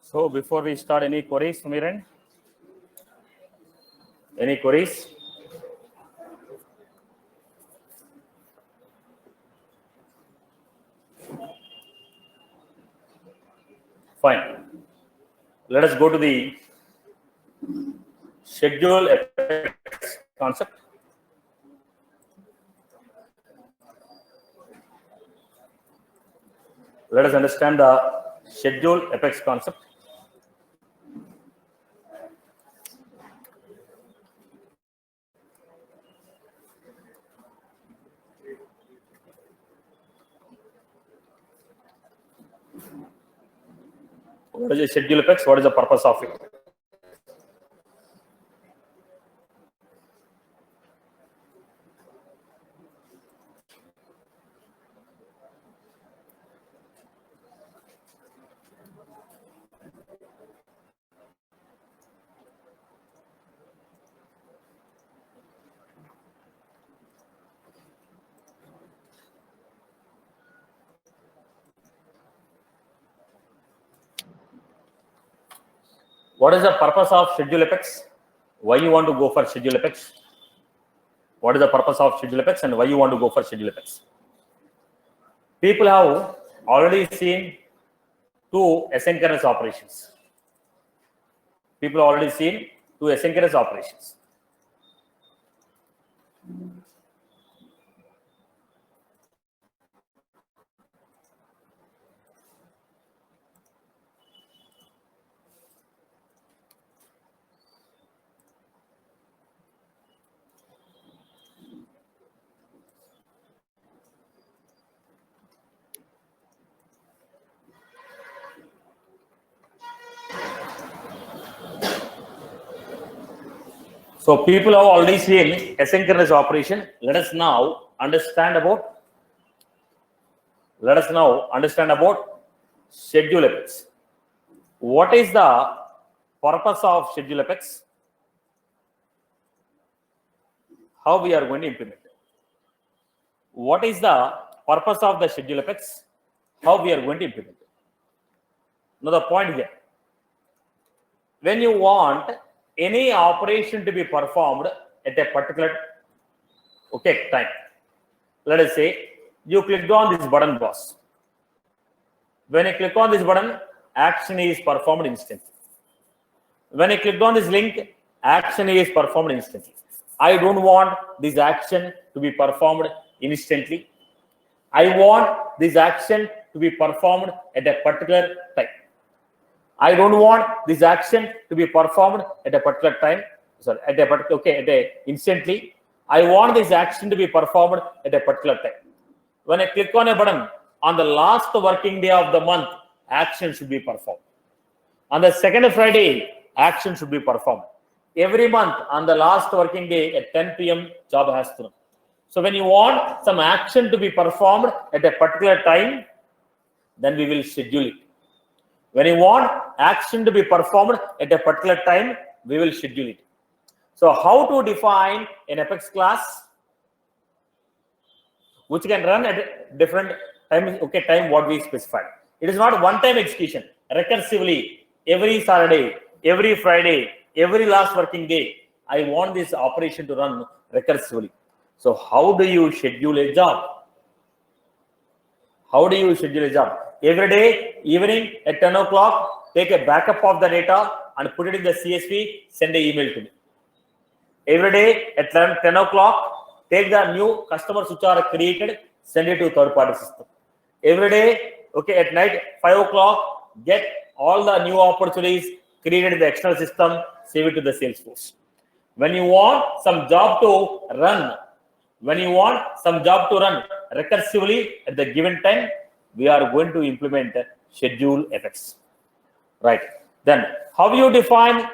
So before we start, any queries, Miran? Any queries? Fine. Let us go to the schedule effects concept. Let us understand the schedule effects concept. What is the schedule effects? What is the purpose of it? What is the purpose of schedule effects? Why you want to go for schedule effects? What is the purpose of schedule effects and why you want to go for schedule effects? People have already seen two asynchronous operations. People have already seen two asynchronous operations. So people have already seen asynchronous operation. Let us now understand about schedule effects. What is the purpose of schedule effects? How we are going to implement it? What is the purpose of the schedule effects? How we are going to implement it? Now the point here, when you want any operation to be performed at a particular time, let us say you clicked on this button, boss. When I click on this button, action is performed instantly. When I clicked on this link, action is performed instantly. I don't want this action to be performed instantly. I want this action to be performed at a particular time. I don't want this action to be performed at a particular time. Sorry, instantly. I want this action to be performed at a particular time. When I click on a button on the last working day of the month, action should be performed. On the second Friday, action should be performed. Every month on the last working day at 10 p.m., job has to run. So when you want some action to be performed at a particular time, then we will schedule it. When you want action to be performed at a particular time, we will schedule it. So how to define an Apex class which can run at different time what we specified. It is not one-time execution. Recursively, every Saturday, every Friday, every last working day, I want this operation to run recursively. So how do you schedule a job? How do you schedule a job? Every day, evening at 10 o'clock, take a backup of the data and put it in the CSV, send an email to me. Every day at 10 o'clock, take the new customers which are created, send it to third-party system. Every day, at night, 5 o'clock, get all the new opportunities created in the external system, save it to the Salesforce. When you want some job to run, recursively at the given time, we are going to implement schedule effects. Right. Then how you define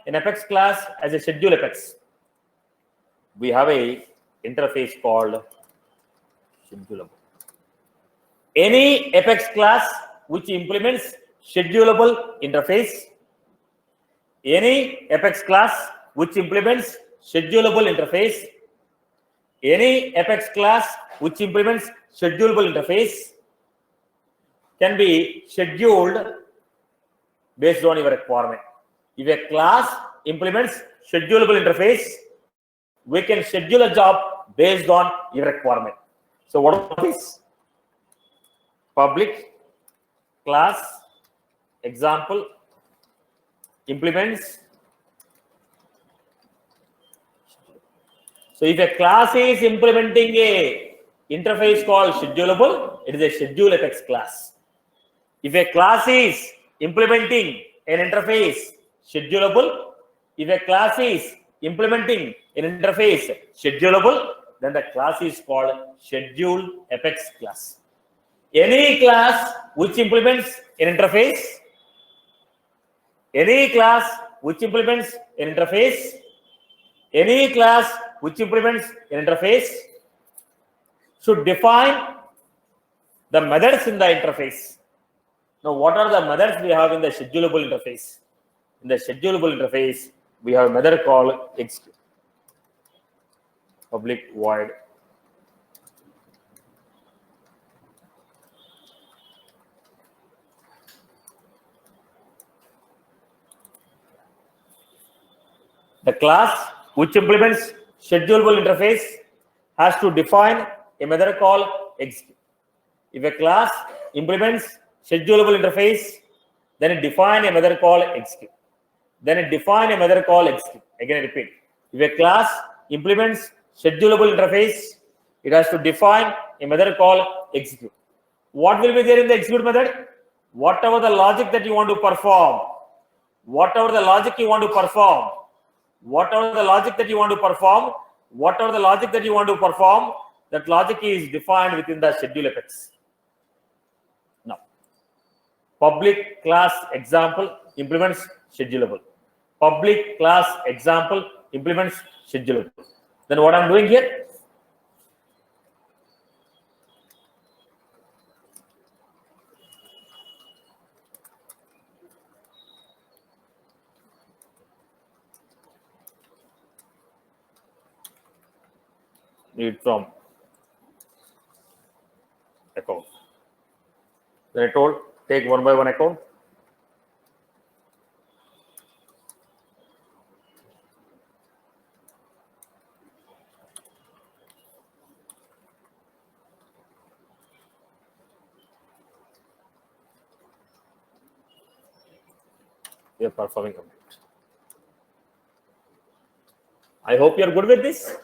an Apex class as a schedule effects? We have a interface called schedulable. Any Apex class which implements schedulable interface, any Apex class which implements schedulable interface, any Apex class which implements schedulable interface can be scheduled based on your requirement. If a class implements schedulable interface, we can schedule a job based on your requirement. So what is this? Public class example implements. So if a class is implementing a interface called schedulable, it is a schedule Apex class. If a class is implementing an interface schedulable, if a class is implementing an interface schedulable, then the class is called scheduled Apex class. Any class which implements an interface, any class which implements an interface, any class which implements an interface should define the methods in the interface. Now, what are the methods we have in the schedulable interface? In the schedulable interface, we have a method called execute. Public void the class which implements schedulable interface has to define a method called execute. If a class implements schedulable interface, then it define a method called execute. Then it define a method called execute. Again, I repeat. If a class implements schedulable interface, it has to define a method called execute. What will be there in the execute method? Whatever the logic that you want to perform, whatever the logic you want to perform, whatever the logic that you want to perform, whatever the logic that you want to perform, that logic is defined within the schedule Apex. Now, public class example implements schedulable. Public class example implements schedulable. Then what I'm doing here? Read from account. Then I told take one by one account. We are performing complete. I hope you are good with this.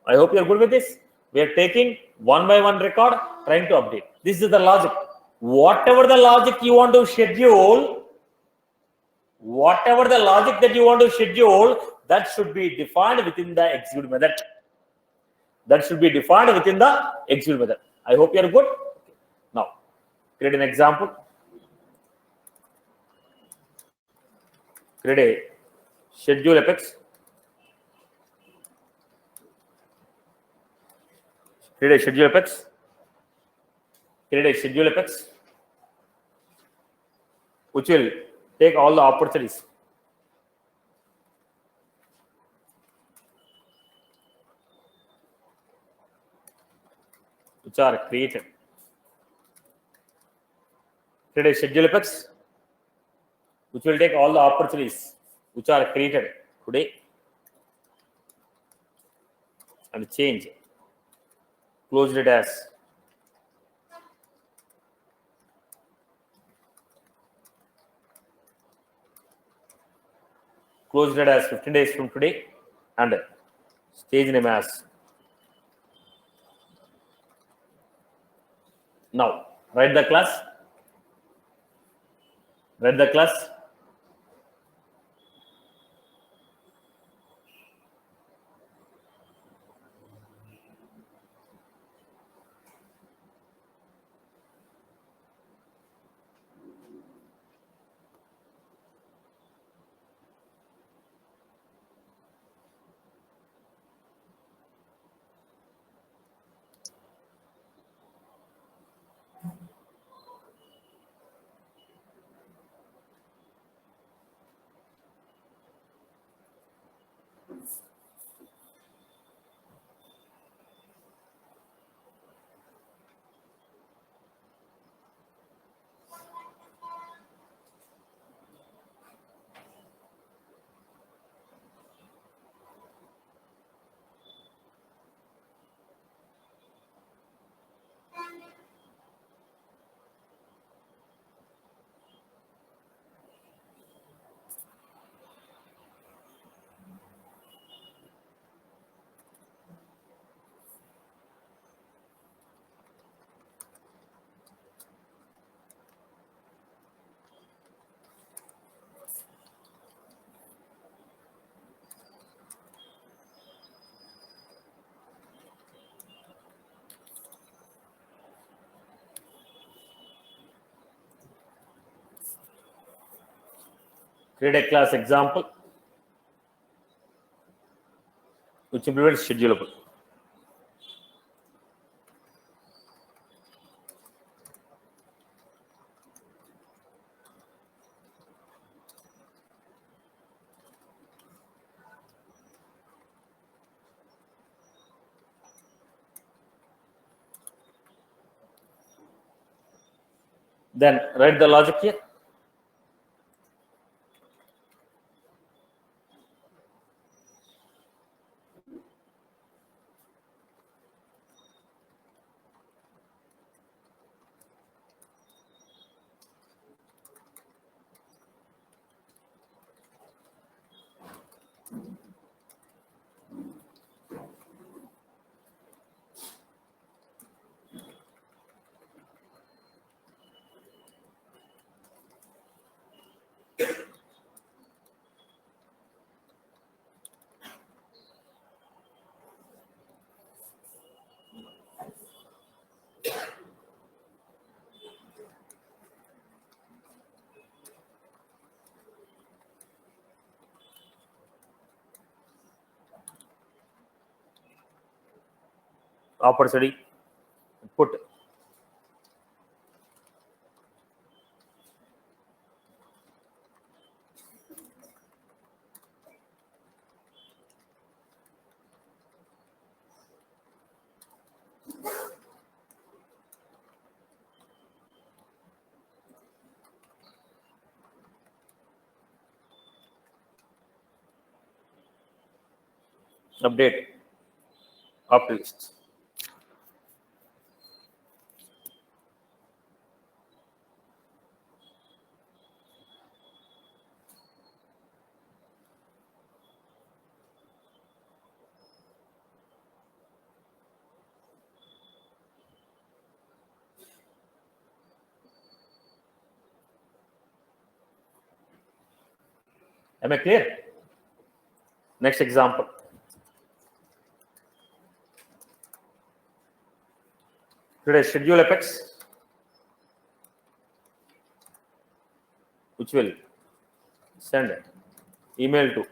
I hope you are good with this. We are taking one by one record, trying to update. This is the logic. Whatever the logic you want to schedule, whatever the logic that you want to schedule, that should be defined within the execute method. That should be defined within the execute method. I hope you are good. Now, create an example. Create a schedule Apex. Create a schedule Apex. Create a schedule Apex, which will take all the opportunities. Which are created. Create a schedule Apex, which will take all the opportunities which are created today and change. Closed it as closed it as 15 days from today and stage name as. Now write the class. Write the class. Create a class example which implements schedulable. Then write the logic here. Opportunity put. Update after list. Am I clear? Next example. Today schedule apex which will send email to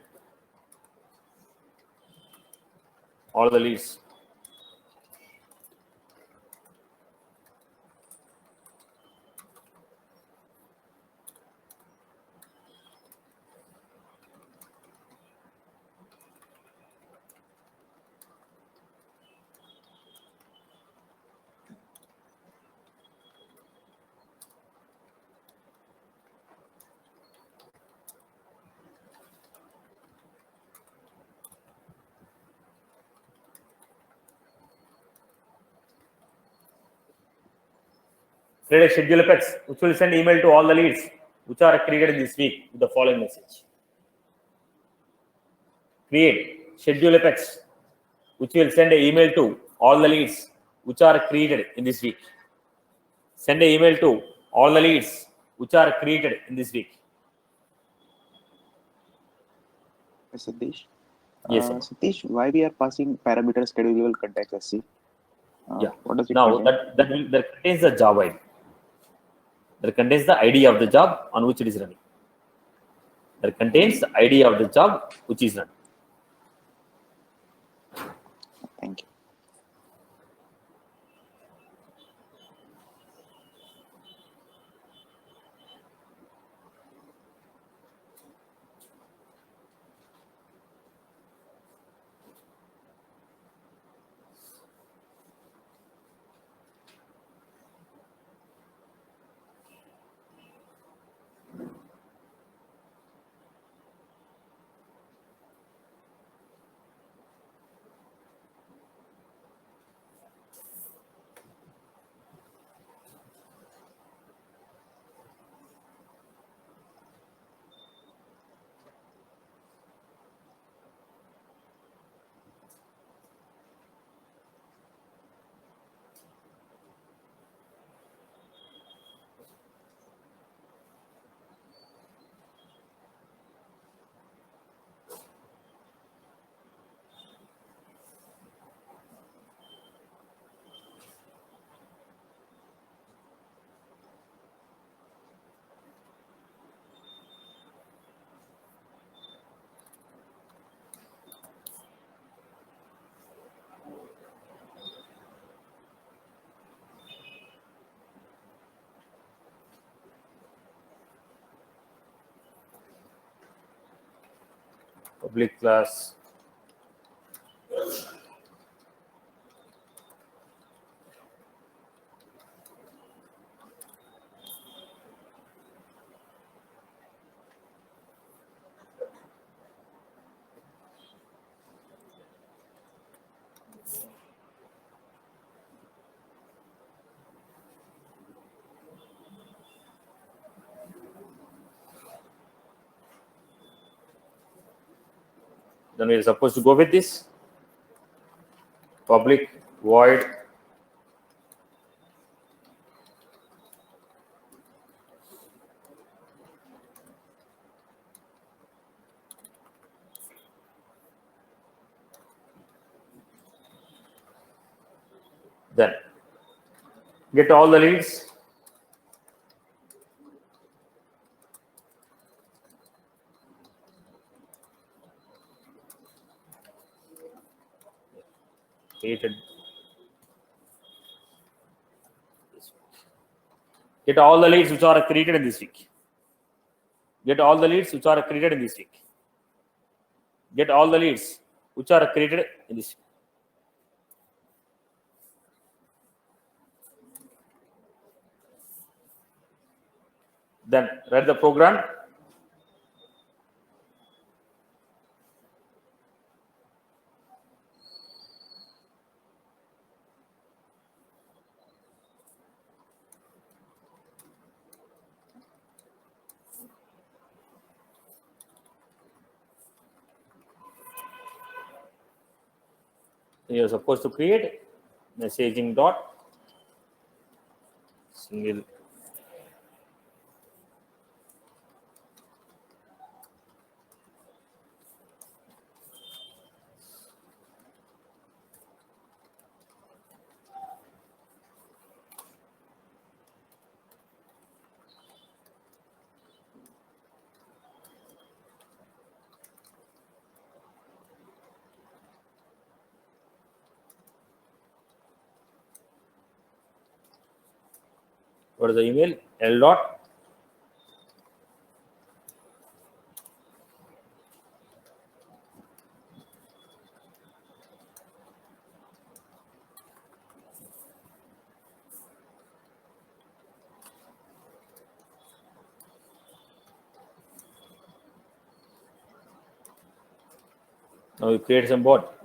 all the leads. Create a schedule apex which will send email to all the leads which are created this week with the following message. Create schedule apex which will send an email to all the leads which are created in this week. Send an email to all the leads which are created in this week. Satish. Yes, sir. Satish, why we are passing parameter schedulable context SC? Yeah. What does it Now contain? that contains the job ID. That contains the ID of the job on which it is running. That contains the ID of the job which is running. Thank you. public class. Then we are supposed to go with this public void then get all the leads. Created. Get all the leads which are created in this week. Get all the leads which are created in this week. Get all the leads which are created in this week. Then write the program. You are supposed to create messaging dot single what is the email? L dot now you create some bot.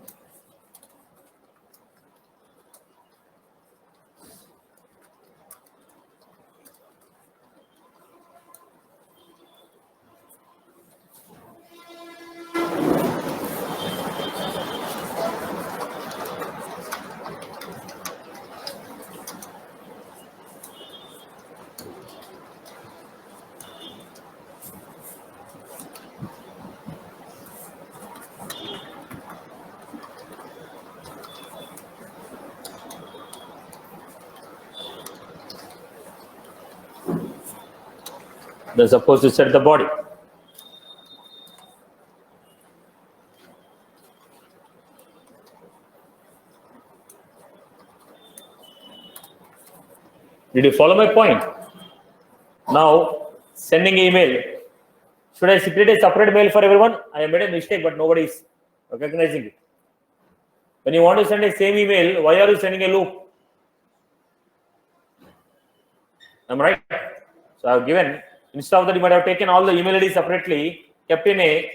Then supposed to set the body. Did you follow my point? Now sending email. Should I create a separate mail for everyone? I have made a mistake, but nobody is recognizing it. When you want to send a same email, why are you sending a loop? Am I right? So I have given, instead of that, you might have taken all the email IDs separately, kept in a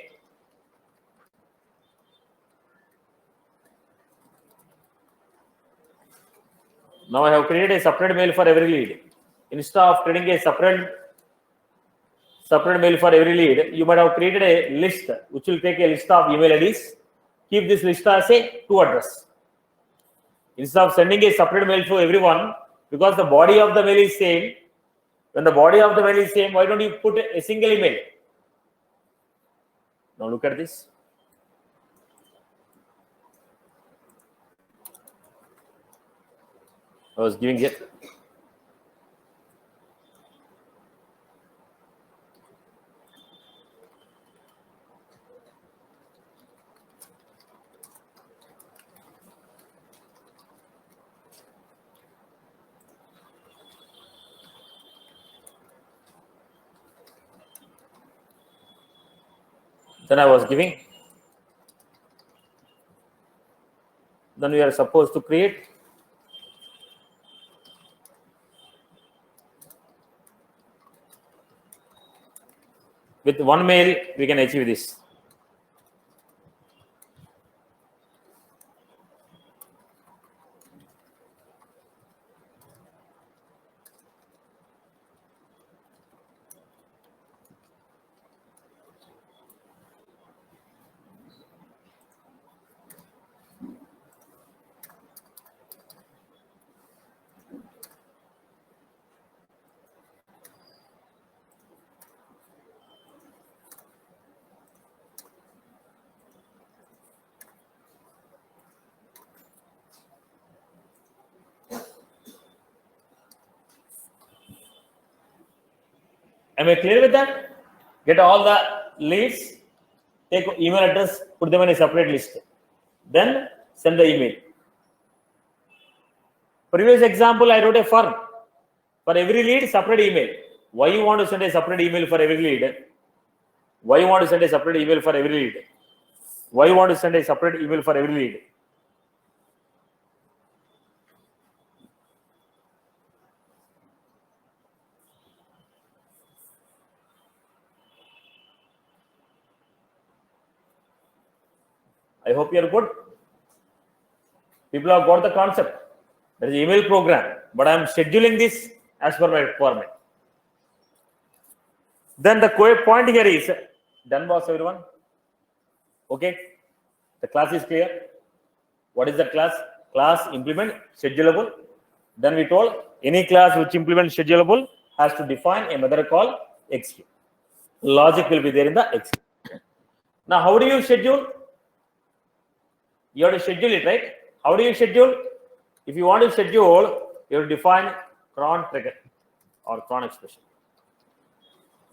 now I have created a separate mail for every lead. Instead of creating a separate mail for every lead, you might have created a list which will take a list of email IDs. Keep this list as a to address. Instead of sending a separate mail to everyone, because the body of the mail is same, when the body of the mail is same, why don't you put a single email? Now look at this. I was giving it. Then I was giving Then we are supposed to create with one mail. We can achieve this. Am I clear with that? Get all the leads, take email address, put them in a separate list. Then send the email. Previous example, I wrote a firm. For every lead, separate email. Why you want to send a separate email for every lead? Why you want to send a separate email for every lead? Why you want to send a separate email for every lead? I hope you are good. People have got the concept. There is an email program, but I am scheduling this as per my requirement. Then the point here is done, boss, everyone. Okay, the class is clear. What is the class? Class implement schedulable. Then we told any class which implements schedulable has to define a method called execute. Logic will be there in the execute. Now, how do you schedule? You have to schedule it, right? How do you schedule? If you want to schedule, you have to define cron trigger or cron expression.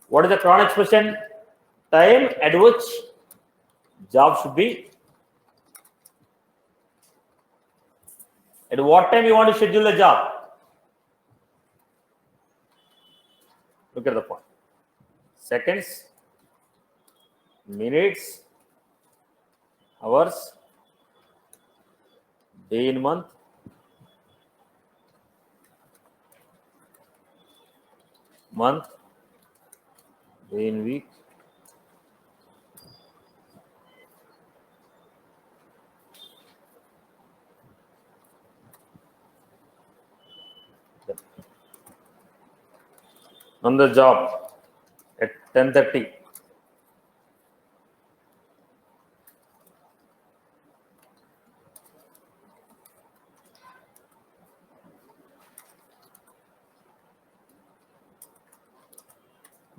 What is the cron expression? Time at which job should be. At what time you want to schedule the job? Look at the point. Seconds, minutes, hours, day in month, day in week, on the job at 10:30.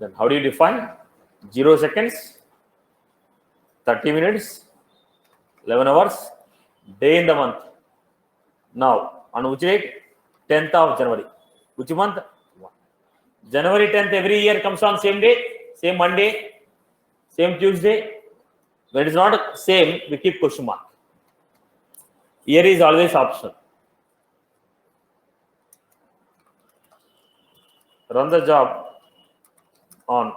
Then how do you define? 0 seconds, 30 minutes, 11 hours, day in the month. Now, on which date? 10th of January. Which month? January 10th every year comes on same day, same Monday, same Tuesday. When it is not same, we keep question mark. Year is always optional. Run the job on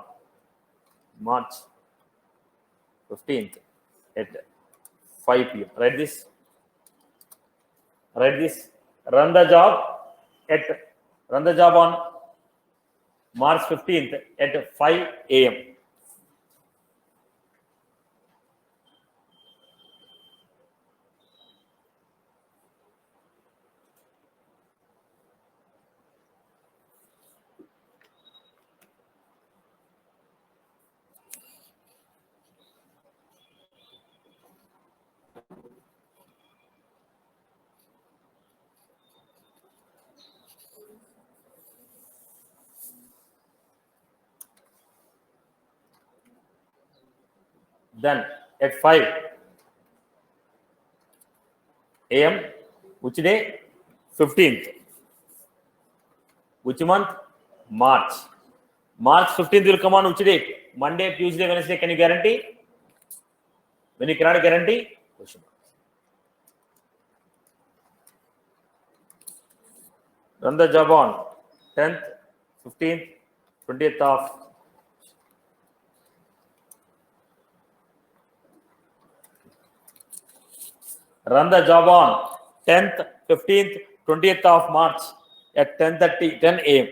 March 15th at 5 p.m. Write this. Write this. Run the job on March 15th at 5 a.m. Then at 5 a.m. which day? 15th. Which month? March. March 15th will come on which date? Monday, Tuesday, Wednesday. Can you guarantee? When you cannot guarantee, question mark. Run the job on 10th, 15th, 20th of Run the job on 10th, 15th, 20th of March at 10 a.m.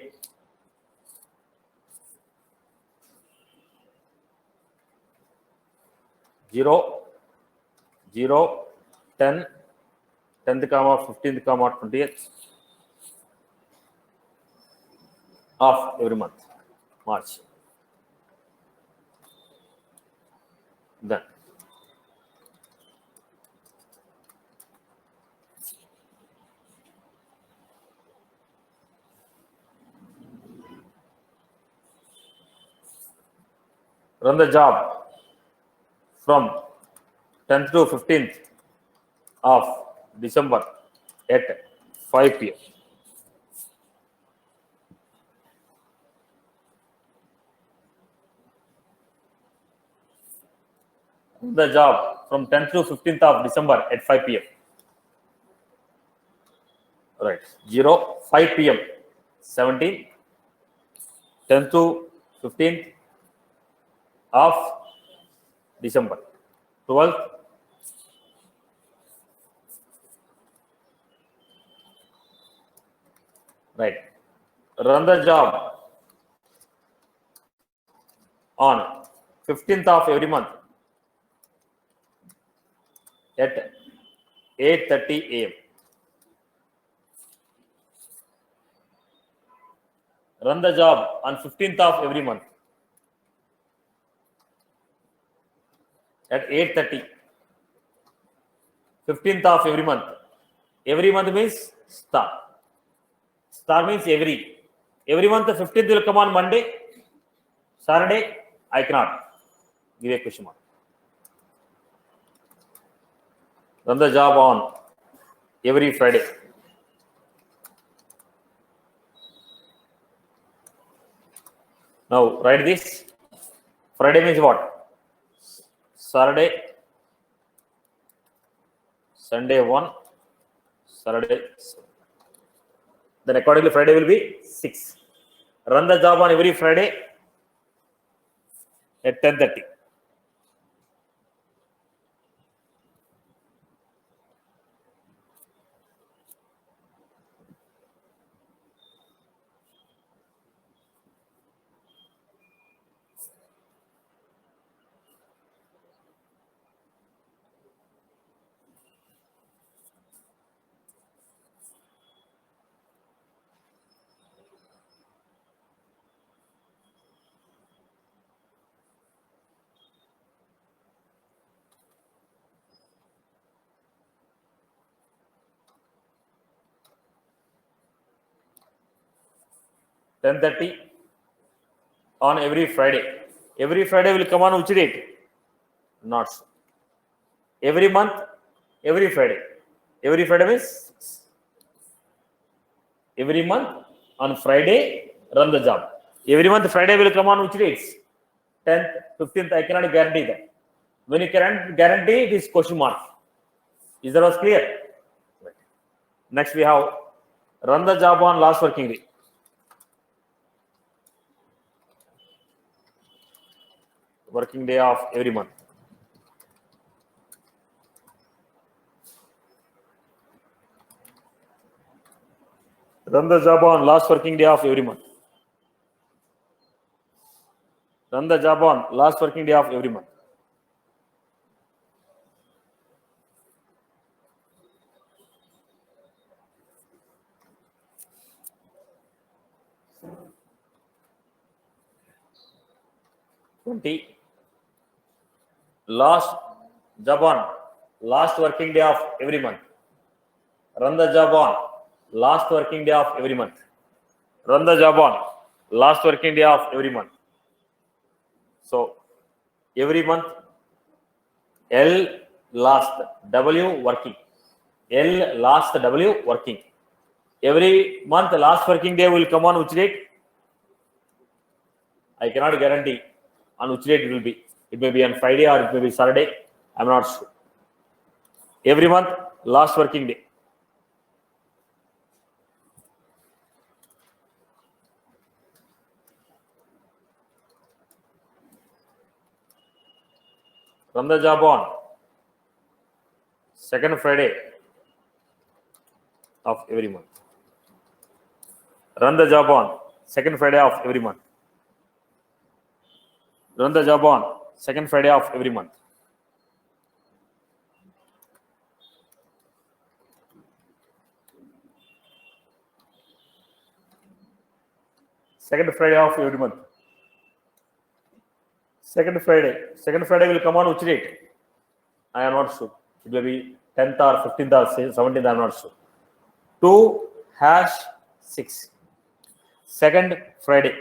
0, 0, 10, 10th, 15th, 20th of every month, March. Then run the job from 10th to 15th of December at 5 p.m. The job from 10th to 15th of December at 5 p.m. Right. 0, 5 p.m. 17th, 10th to 15th of December. 12th, right. Run the job on 15th of every month at 8:30 a.m. Run the job on 15th of every month at 8:30. 15th of every month. Every month means star. Star means every. Every month, the 15th will come on Monday. Saturday, I cannot. Give a question mark. Run the job on every Friday. Now, write this. Friday means what? Saturday, Sunday 1, Saturday 7. Then accordingly, Friday will be 6. Run the job on every Friday at 10:30. $10:30 on every Friday. Every Friday will come on which date? Not so. Every month, every Friday. Every Friday means every month on Friday, run the job. Every month, Friday will come on which dates? 10th, 15th, I cannot guarantee that. When you can guarantee, it is question mark. Is that was clear? Right. Next, we have run the job on last working day. Working day of every month. Run the job on last working day of every month. Run the job on last working day of every month. Last job on last working day of every month. Run the job on last working day of every month. Run the job on last working day of every month. So every month L last W working. L last W working. Every month last working day will come on which date? I cannot guarantee on which date it will be. It may be on Friday or it may be Saturday. I'm not sure. Every month, last working day. Run the job on second Friday of every month. Run the job on second Friday of every month. Run the job on second Friday of every month. Second Friday of every month. Second Friday will come on which date? I am not sure. It will be 10th or 15th or 17th. I am not sure. 2/6. Second Friday.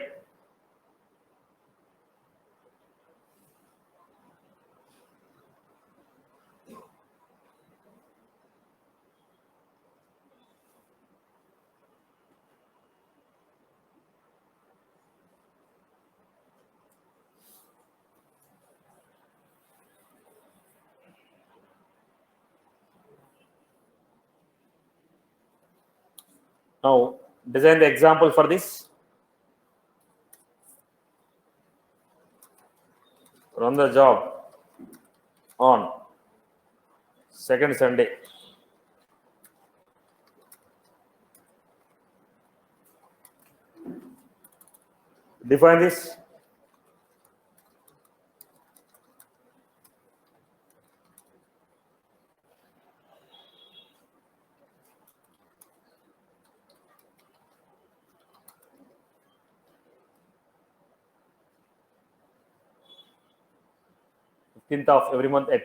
Now design the example for this. Run the job on second Sunday. Define this. Fifteenth of every month at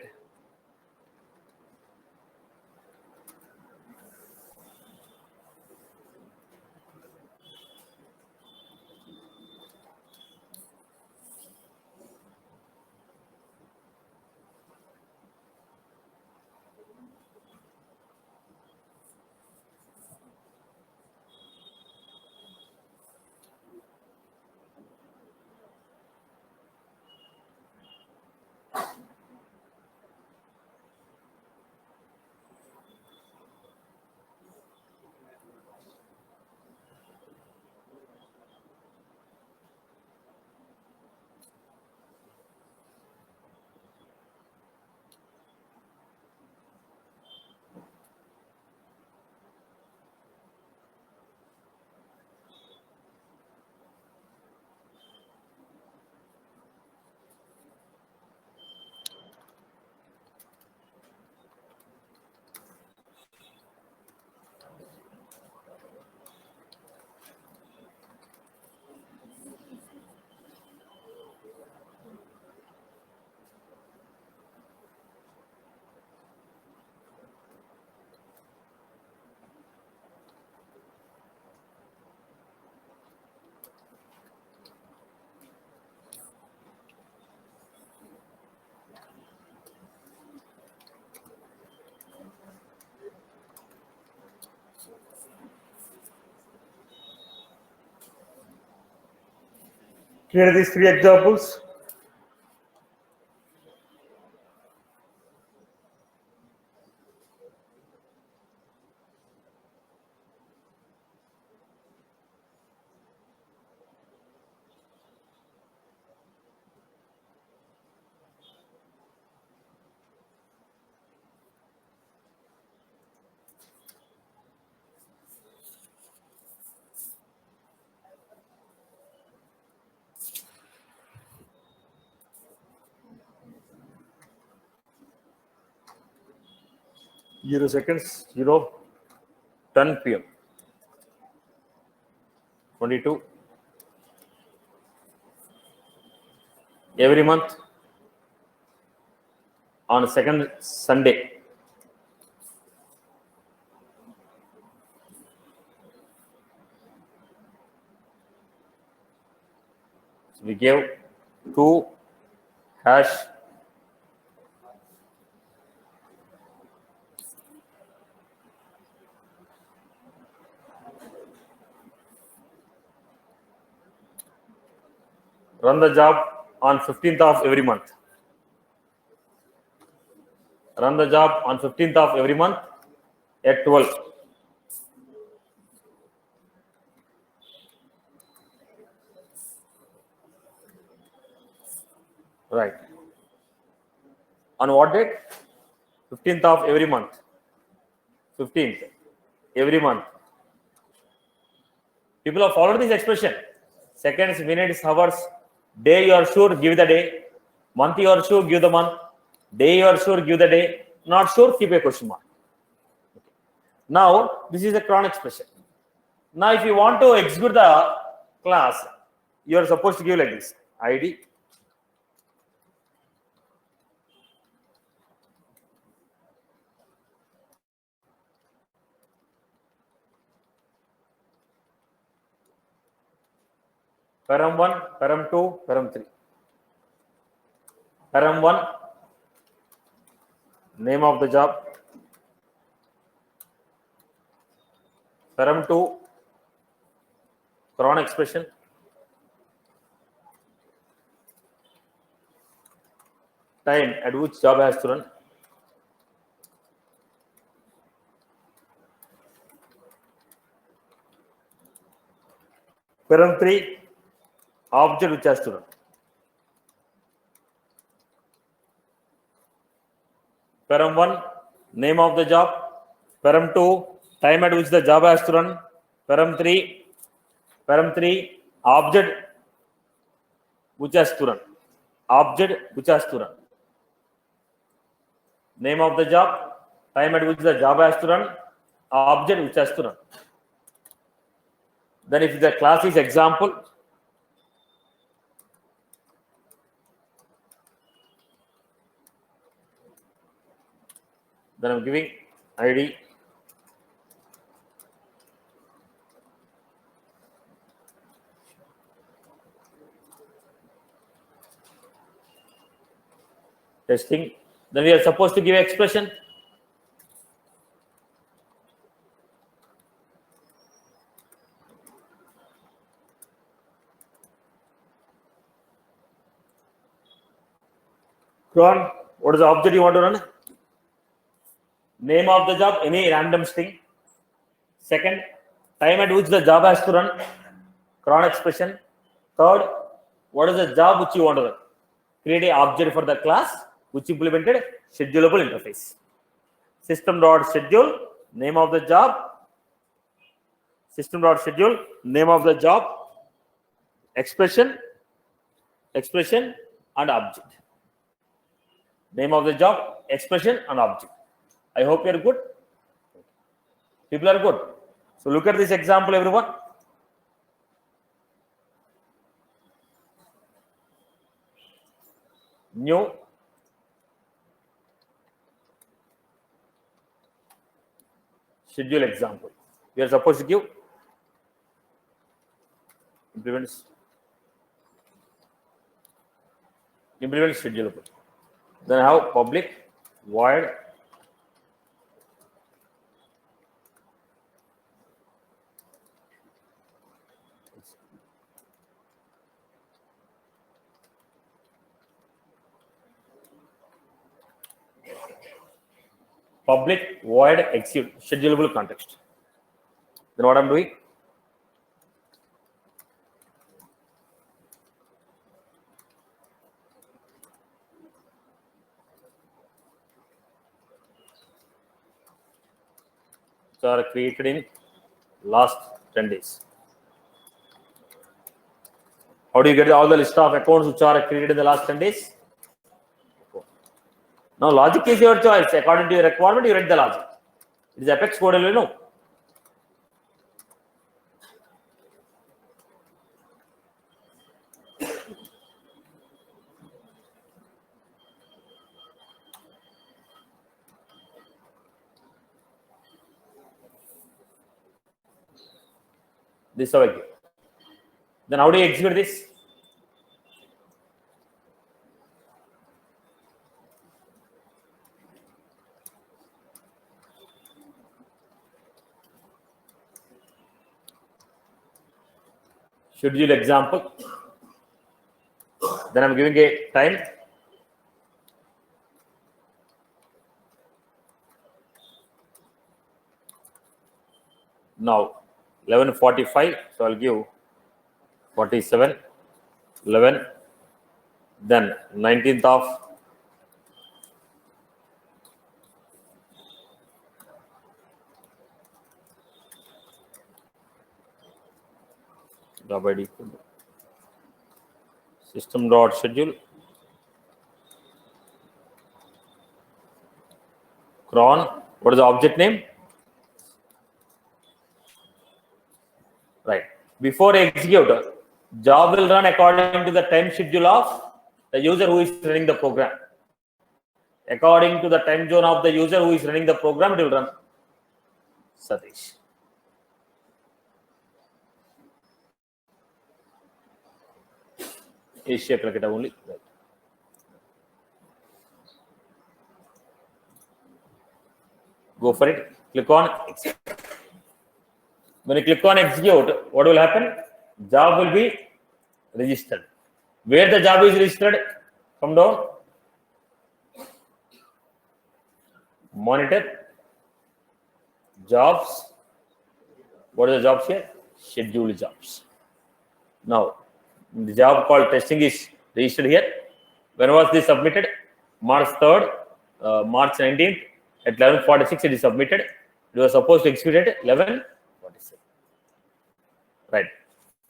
clear these three examples. Zero seconds, 10 p.m. 22. Every month on second Sunday. We gave 2 hash run the job on 15th of every month. Run the job on 15th of every month at 12. Right. On what date? 15th of every month. 15th every month. People have followed this expression. Seconds, minutes, hours, day you are sure, give the day. Month you are sure, give the month. Day you are sure, give the day. Not sure, keep a question mark. Now, this is a cron expression. Now, if you want to execute the class, you are supposed to give like this. ID. Param 1, param 2, param 3. Param 1, name of the job. Param 2, cron expression. Time at which job has to run. Param 3, object which has to run. Param 1, name of the job. Param 2, time at which the job has to run. Param 3, object which has to run. Object which has to run. Name of the job, time at which the job has to run, object which has to run. Then if the class is example, then I'm giving ID. Testing. Then we are supposed to give expression. Cron, what is the object you want to run? Name of the job, any random string. Second, time at which the job has to run. Cron expression. Third, what is the job which you want to run? Create an object for the class which implemented schedulable interface. System.schedule, name of the job. System.schedule, name of the job. Expression and object. Name of the job, expression and object. I hope you are good. People are good. So look at this example, everyone. New schedule example. We are supposed to give implement schedulable. Then I have public void execute schedulable context. Then what I'm doing? So are created in last 10 days. How do you get all the list of accounts which are created in the last 10 days? Now logic is your choice. According to your requirement, you write the logic. It is Apex code, you know. This is how I give. Then how do you execute this? Schedule example. Then I'm giving a time. Now 11:45, so I'll give 47, 11, then 19th of job ID equal to system dot schedule cron. What is the object name? Right. Before execute, job will run according to the time schedule of the user who is running the program. According to the time zone of the user who is running the program, it will run. Satish. Asia Calcutta only. Right. Go for it. Click on execute. When you click on execute, what will happen? Job will be registered. Where the job is registered? Come down. Monitor. Jobs. What are the jobs here? Scheduled jobs. Now, the job called testing is registered here. When was this submitted? March 3rd, March 19th at 11:46 it is submitted. It was supposed to execute at 11:47. Right.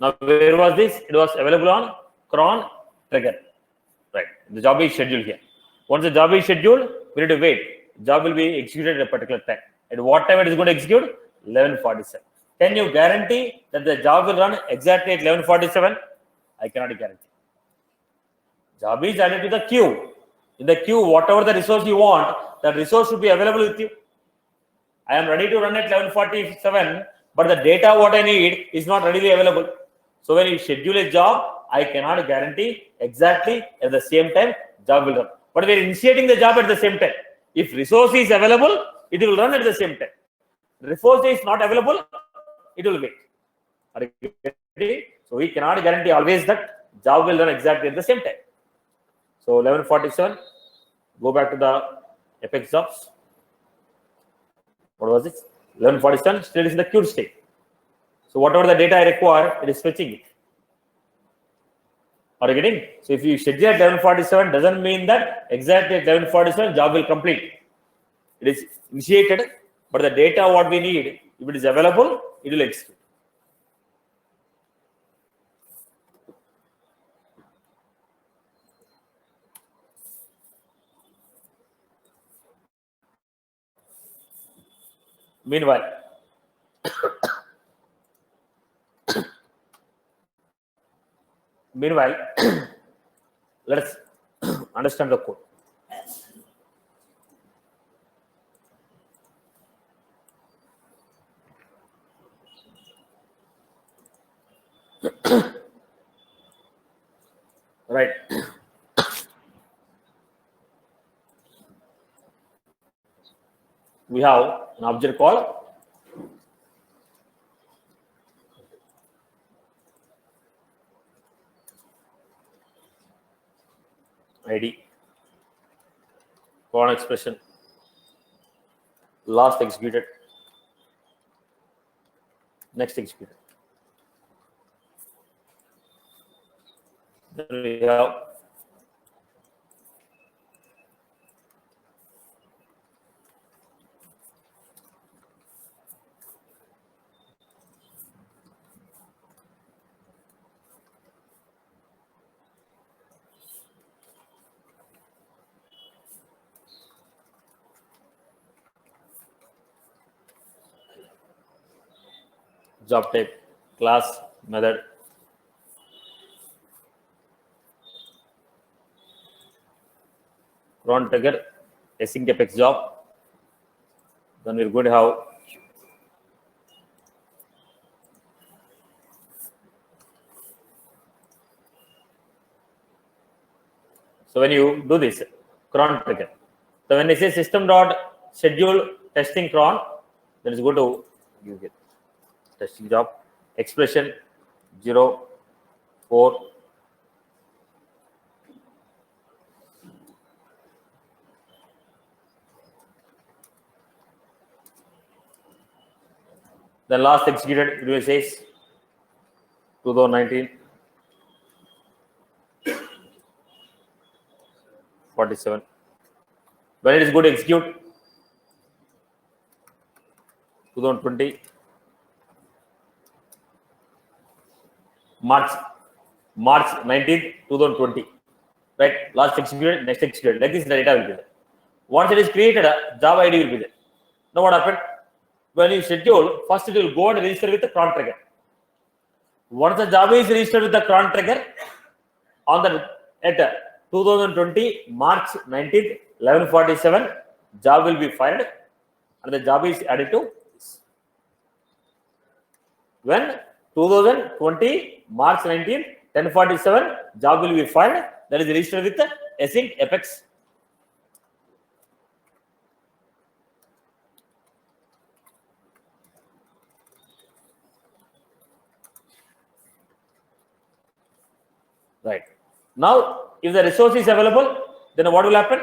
Now, where was this? It was available on cron trigger. Right. The job is scheduled here. Once the job is scheduled, we need to wait. Job will be executed at a particular time. At what time it is going to execute? 11:47. Can you guarantee that the job will run exactly at 11:47? I cannot guarantee. Job is added to the queue. In the queue, whatever the resource you want, that resource should be available with you. I am ready to run at 11:47, but the data what I need is not readily available. So when you schedule a job, I cannot guarantee exactly at the same time job will run. But we are initiating the job at the same time. If resource is available, it will run at the same time. Resource is not available, it will wait. Are you ready? So we cannot guarantee always that job will run exactly at the same time. So 11:47, go back to the Apex jobs. What was it? 11:47, still is in the queued state. So whatever the data I require, it is fetching it. Are you getting? So if you schedule at 11:47, doesn't mean that exactly at 11:47 job will complete. It is initiated, but the data what we need, if it is available, it will execute. Meanwhile, let us understand the code. Right. We have an object called ID, cron expression, last executed, next executed. Then we have job type, class, method, cron trigger, async Apex job. Then we're going to have so when you do this cron trigger, so when I say system dot schedule testing cron, then it's going to you get testing job expression 0 4 then last executed it will says 2019 47. When it is going to execute 2020 March 19th, 2020. Right? Last executed, next executed. Like this, the data will be there. Once it is created, a job ID will be there. Now what happened? When you schedule, first it will go and register with the cron trigger. Once the job is registered with the cron trigger, on the at 2020 March 19th, 11:47, job will be fired, and the job is added to this. When 2020 March 19th, 10:47, job will be fired, that is registered with the async apex. Right. Now, if the resource is available, then what will happen?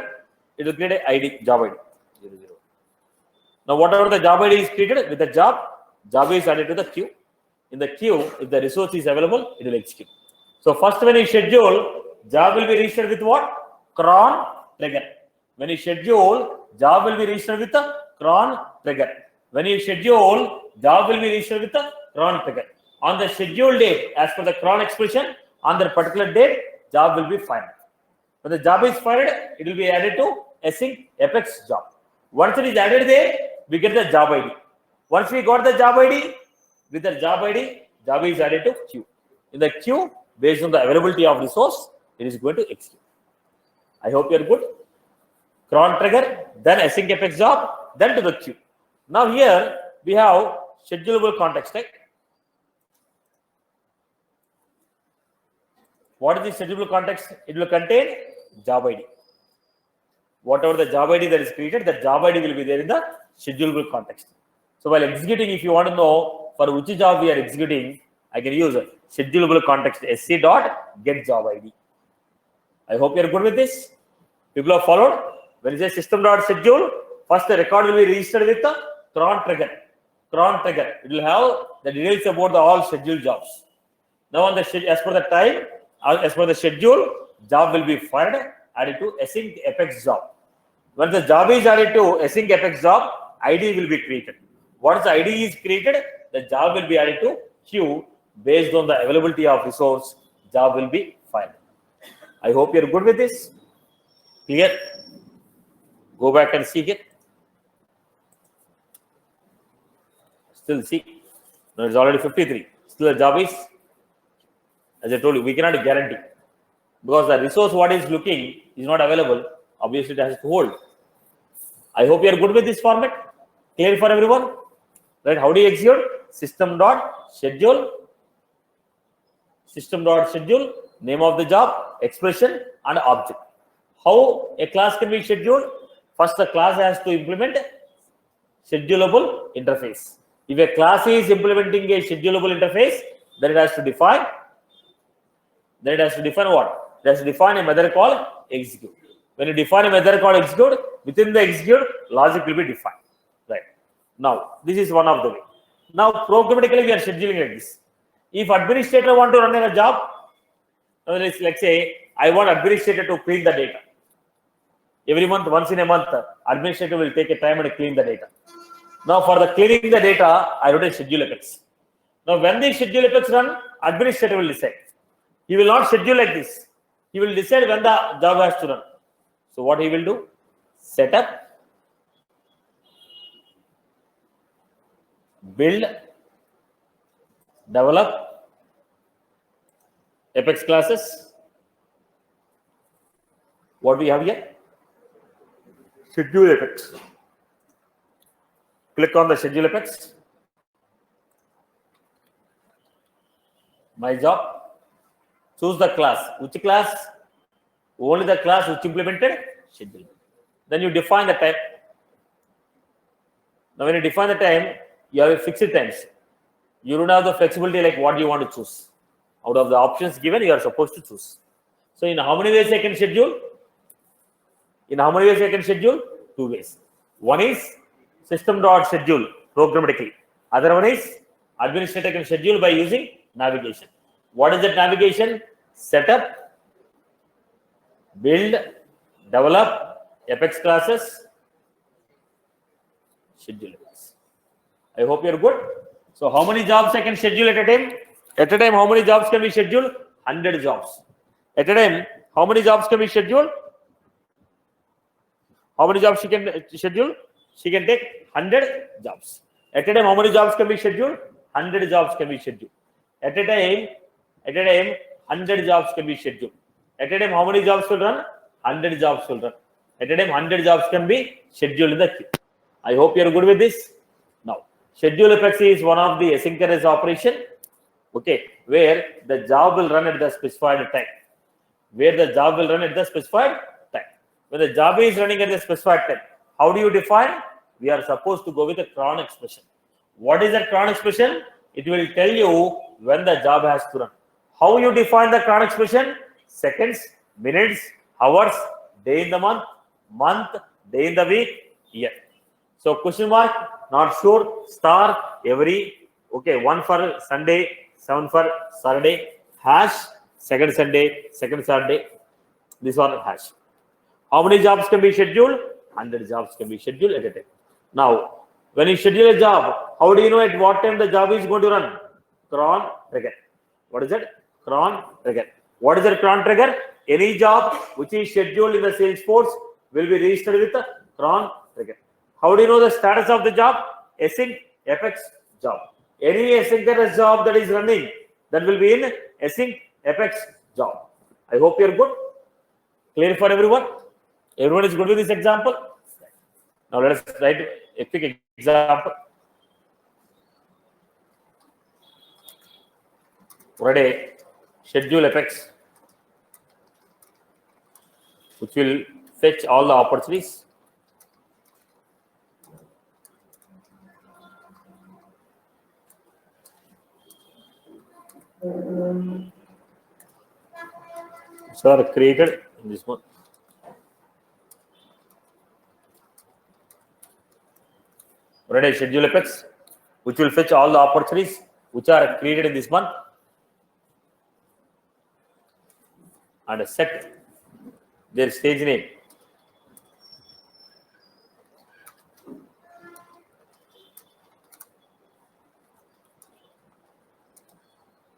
It will create an ID, job ID. 00. Now, whatever the job ID is created with the job is added to the queue. In the queue, if the resource is available, it will execute. So, first when you schedule, job will be registered with what? Cron trigger. When you schedule, job will be registered with the cron trigger. When you schedule, job will be registered with the cron trigger. On the schedule date, as per the cron expression, on that particular date, job will be fired. When the job is fired, it will be added to async apex job. Once it is added there, we get the job ID. Once we got the job ID, with the job ID, job is added to queue. In the queue, based on the availability of resource, it is going to execute. I hope you are good. Cron trigger, then async apex job, then to the queue. Now here we have schedulable context type. What is the schedulable context? It will contain job ID. Whatever the job ID that is created, the job ID will be there in the schedulable context. So while executing, if you want to know for which job we are executing, I can use a schedulable context sc dot get job ID. I hope you are good with this. People have followed. When you say system dot schedule, first the record will be registered with the cron trigger. Cron trigger. It will have the details about the all scheduled jobs. Now on the as per the time, as per the schedule, job will be fired, added to async apex job. When the job is added to async apex job, ID will be created. Once the ID is created, the job will be added to queue based on the availability of resource. Job will be fired. I hope you are good with this. Clear? Go back and see it. Still see. No, it's already 53. Still the job is, as I told you, we cannot guarantee. Because the resource what is looking is not available. Obviously, it has to hold. I hope you are good with this format. Clear for everyone? Right? How do you execute? System dot schedule. System dot schedule. Name of the job, expression, and object. How a class can be scheduled? First, the class has to implement schedulable interface. If a class is implementing a schedulable interface, then it has to define. Then it has to define what? It has to define a method called execute. When you define a method called execute, within the execute, logic will be defined. Right. Now, this is one of the way. Now, programmatically, we are scheduling like this. If administrator want to run a job, let's say, I want administrator to clean the data. Every month, once in a month, administrator will take a time and clean the data. Now, for the cleaning the data, I wrote a schedule apex. Now, when the schedule apex run, administrator will decide. He will not schedule like this. He will decide when the job has to run. So, what he will do? Set up, build, develop apex classes. What we have here? Schedule apex. Click on the schedule apex. My job. Choose the class. Which class? Only the class which implemented schedule. Then you define the time. Now, when you define the time, you have a fixed times. You don't have the flexibility like what you want to choose. Out of the options given, you are supposed to choose. So, in how many ways I can schedule? In how many ways I can schedule? Two ways. One is system.schedule programmatically. Other one is administrator can schedule by using navigation. What is that navigation? Setup, build, develop apex classes, schedule apex. I hope you are good. So, how many jobs I can schedule at a time? At a time, how many jobs can be scheduled? 100 jobs. At a time, how many jobs can be scheduled? How many jobs she can schedule? She can take 100 jobs. At a time, how many jobs can be scheduled? 100 jobs can be scheduled. At a time, 100 jobs can be scheduled. At a time, how many jobs will run? 100 jobs will run. At a time, 100 jobs can be scheduled in the queue. I hope you are good with this. Now, schedule apex is one of the asynchronous operation, okay, where the job will run at the specified time. Where the job will run at the specified time. When the job is running at the specified time, how do you define? We are supposed to go with a cron expression. What is that cron expression? It will tell you when the job has to run. How you define the cron expression? Seconds, minutes, hours, day in the month, day in the week, year. So question mark, not sure, star, every, okay, 1 for Sunday, 7 for Saturday, hash, second Sunday, second Saturday, this one hash. How many jobs can be scheduled? 100 jobs can be scheduled at a time. Now, when you schedule a job, how do you know at what time the job is going to run? Cron trigger. What is it? Cron trigger. What is the cron trigger? Any job which is scheduled in the Salesforce will be registered with the cron trigger. How do you know the status of the job? Async apex job. Any asynchronous job that is running, that will be in async apex job. I hope you are good. Clear for everyone? Everyone is good with this example? Now let us write a quick example. Write a schedule apex which will fetch all the opportunities. So are created in this one. Write a schedule apex which will fetch all the opportunities which are created in this month and set their stage name.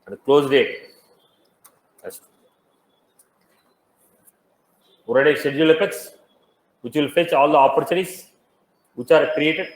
And close date. Write a schedule apex which will fetch all the opportunities which are created.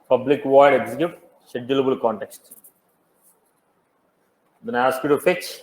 public void execute schedulable context. Then I ask you to fetch.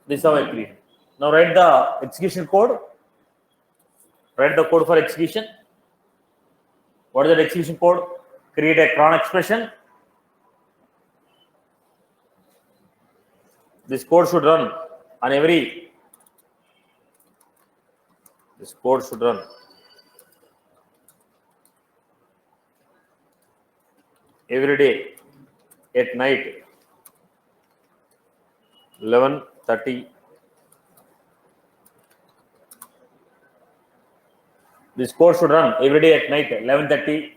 This is how I create. Now write the execution code. Write the code for execution. What is the execution code? Create a cron expression. This code should run on every. This code should run every day at night 11:30. This code should run every day at night 11:30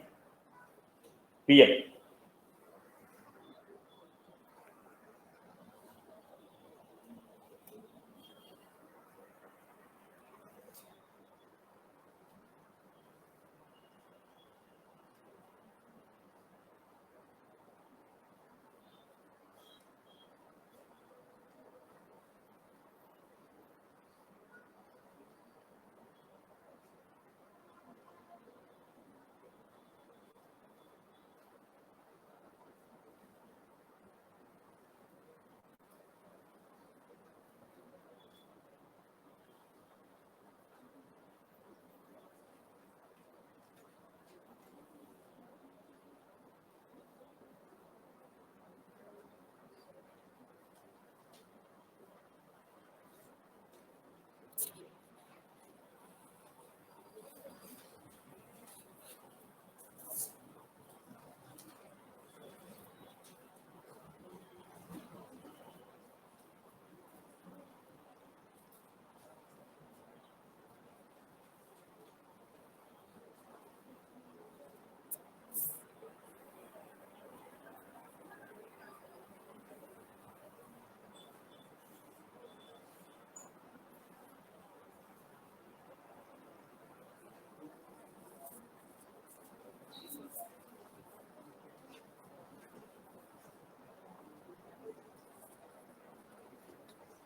p.m.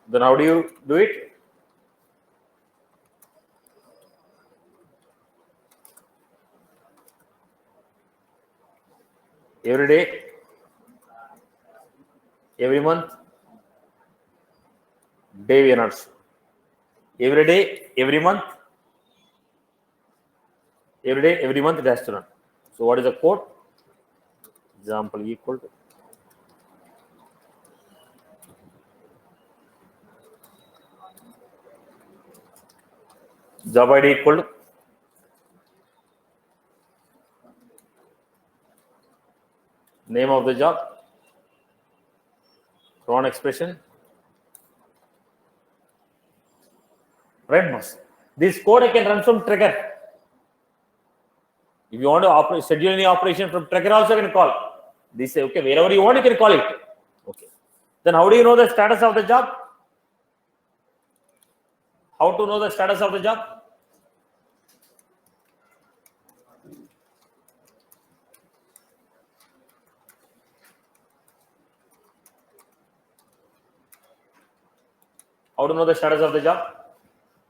Then how do you do it? Every day, every month, day we are not sure. Every day, every month, every day, every month it has to run. So what is the code? Example equal to job ID equal to name of the job, cron expression, red box. This code I can run from trigger. If you want to schedule any operation from trigger, also can call. This say okay, wherever you want, you can call it. Okay. Then how do you know the status of the job? How to know the status of the job? How to know the status of the job?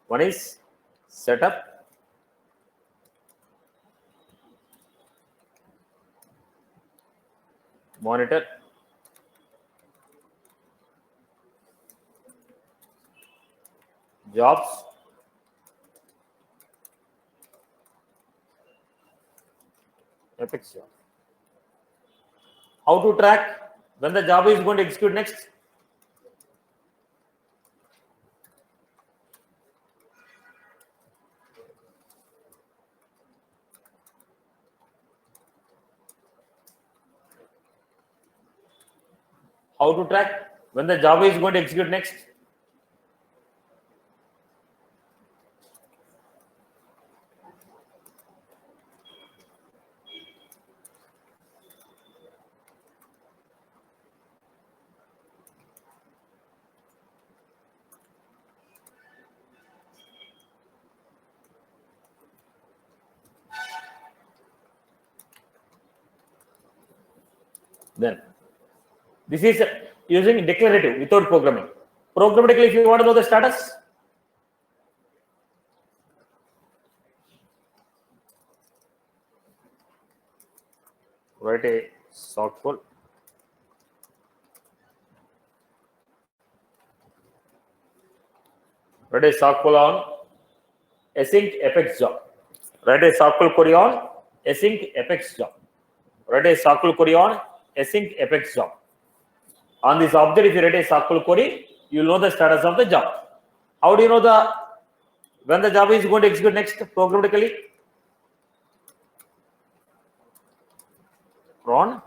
One is setup, monitor, Jobs. Apex job. How to track when the job is going to execute next? How to track when the job is going to execute next? Then this is using declarative without programming. Programmatically, if you want to know the status, write a sock call. Write a sock call on async apex job. Write a sock call query on async apex job. Write a sock call query on async apex job. On this object, if you write a sock call query, you will know the status of the job. How do you know when the job is going to execute next programmatically? Cron.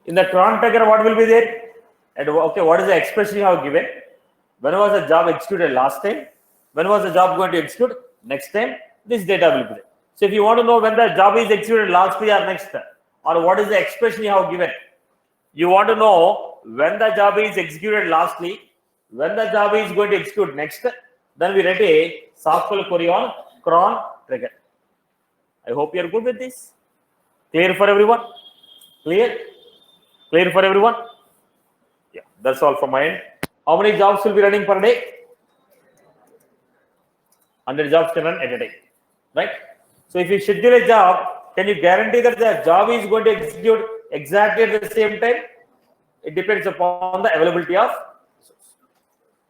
In the cron tagger, what will be there? And okay, what is the expression you have given? When was the job executed last time? When was the job going to execute next time? This data will be there. So if you want to know when the job is executed lastly or next, or what is the expression you have given, you want to know when the job is executed lastly, when the job is going to execute next, then we write a SQL query on cron trigger. I hope you are good with this. Clear for everyone? Clear? Clear for everyone? Yeah, that's all from my end. How many jobs will be running per day? 100 jobs can run at a day, right? So if you schedule a job, can you guarantee that the job is going to execute exactly at the same time? It depends upon the availability of resource.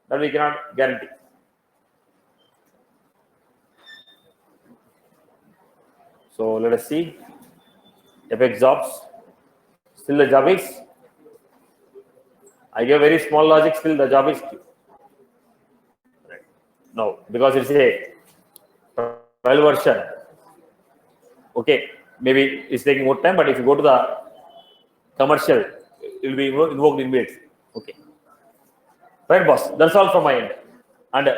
That we cannot guarantee. So let us see. Apex jobs. Still the job is. I give very small logic. Still the job is. Right. No, because it's a trial version. Okay, maybe it's taking more time, but if you go to the commercial, it will be invoked immediately. Okay. Right, boss. That's all from my end. And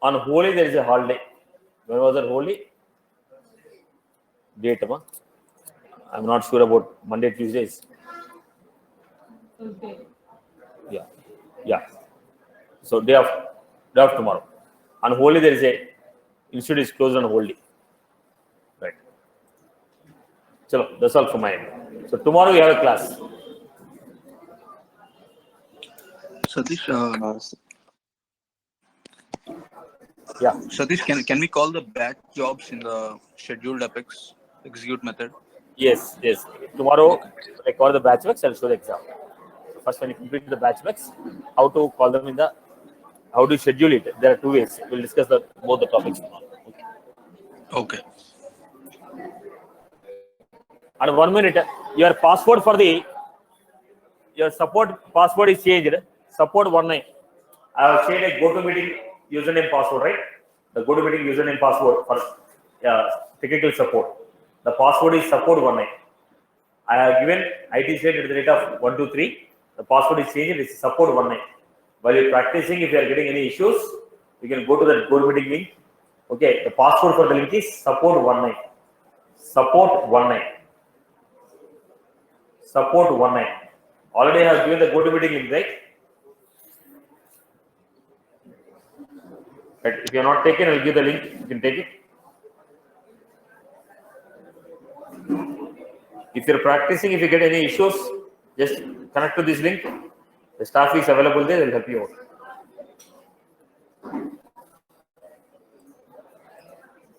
on Holi, there is a holiday. When was that Holi? Date, ma? I'm not sure about Monday, Tuesdays. Okay. Yeah. Yeah. So day of tomorrow. On Holi, there is a institute is closed on Holi. Right. So that's all from my end. So tomorrow you have a class. Satish, Yeah. Satish, can we call the batch jobs in the scheduled Apex execute method? Yes. Yes. Tomorrow, record the batch works. I'll show the example. So first, when you complete the batch works, how to call them in the, how to schedule it. There are two ways. We'll discuss both the topics tomorrow. Okay. Okay. And 1 minute, your password for your support password is changed. Support 19. I have shared a GoToMeeting username password, right? The GoToMeeting username password for technical support. The password is support 19. I have given IT state at the rate of 123. The password is changed. It's support 19. While you're practicing, if you are getting any issues, you can go to the GoToMeeting link. Okay, the password for the link is support 19. Support 19. Support 19. Already I have given the GoToMeeting link, right? But if you are not taken, I will give the link. You can take it. If you are practicing, if you get any issues, just connect to this link. The staff is available there. They will help you out.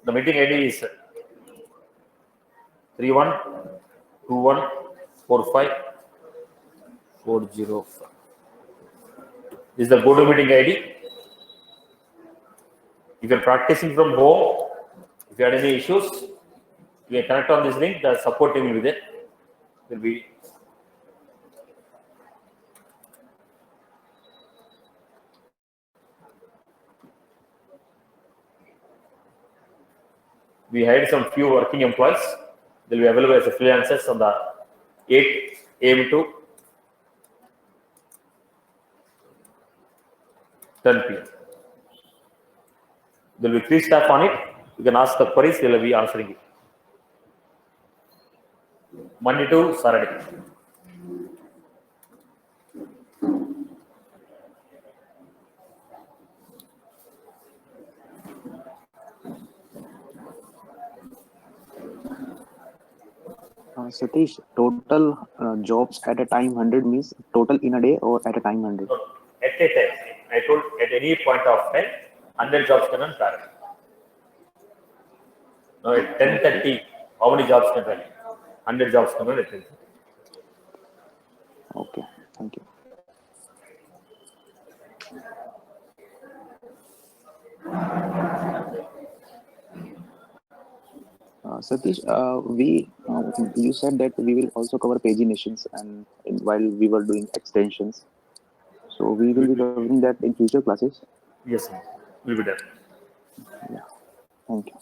The meeting ID is 312145. This is the GoToMeeting ID. If you're practicing from home, if you had any issues, you can connect on this link. The support team will be there. Will be. We hired some few working employees. They'll be available as a freelancers on the 8 a.m. to 10 p.m. There will be 3 staff on it. You can ask the queries, they will be answering it. Monday to Saturday. Satish, total jobs at a time 100 means total in a day or at a time 100? No, at a time. I told at any point of time, 100 jobs can run parallel. Now at 10:30, how many jobs can run? 100 jobs can run at 10:30. Okay, thank you. Satish, you said that we will also cover paginations and while we were doing extensions. So we will be covering that in future classes. Yes, sir. We'll be done. Yeah, thank you.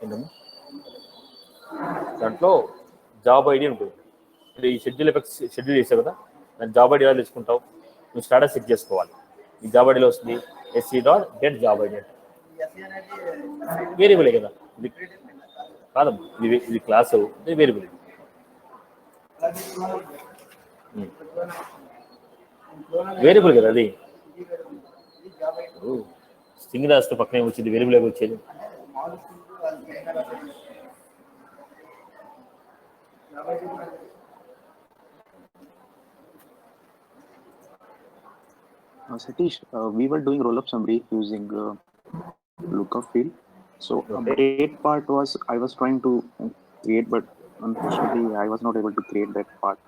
ఏంటమ్మా దాంట్లో job ID ఉంటుంది. అంటే ఈ schedule effects schedule చేసావు కదా, దాని job ID ఎలా తెచ్చుకుంటావు? నువ్వు స్టాటస్ చెక్ చేసుకోవాలి. ఈ జాబ్ ఐడిలో వస్తుంది SC.get జాబ్ ఐడి అంటే వేరియబులే కదా, ఇది కాదమ్మా, ఇది క్లాసు, ఇది వేరియబుల్. వేరియబుల్ కదా అది. స్ట్రింగ్ రాస్తే పక్కనే వచ్చింది, వేరియబుల్ వచ్చేది. Satish, we were doing roll-up summary using lookup field. So update part was I was trying to create, but unfortunately I was not able to create that part.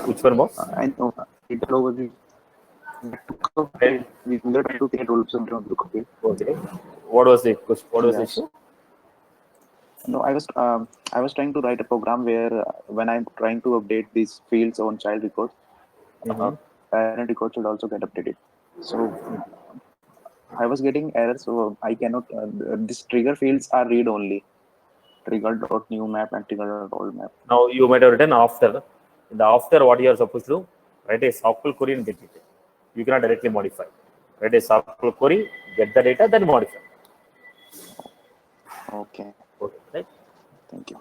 Which one, boss? I know it over the lookup field. We were trying to create roll-up summary on lookup field. Okay. What was the question? What was the issue? No, I was trying to write a program where when I'm trying to update these fields on child record, parent record should also get updated. So I was getting errors, so I cannot. These trigger fields are read only. Trigger.new map and trigger.old map. Now you might have written after. In the after, what you are supposed to do? Write a SQL query and get it. You cannot directly modify. Write a SQL query, get the data, then modify. Okay. Okay, right? Thank you.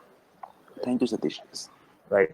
Thank you, Satish. Right.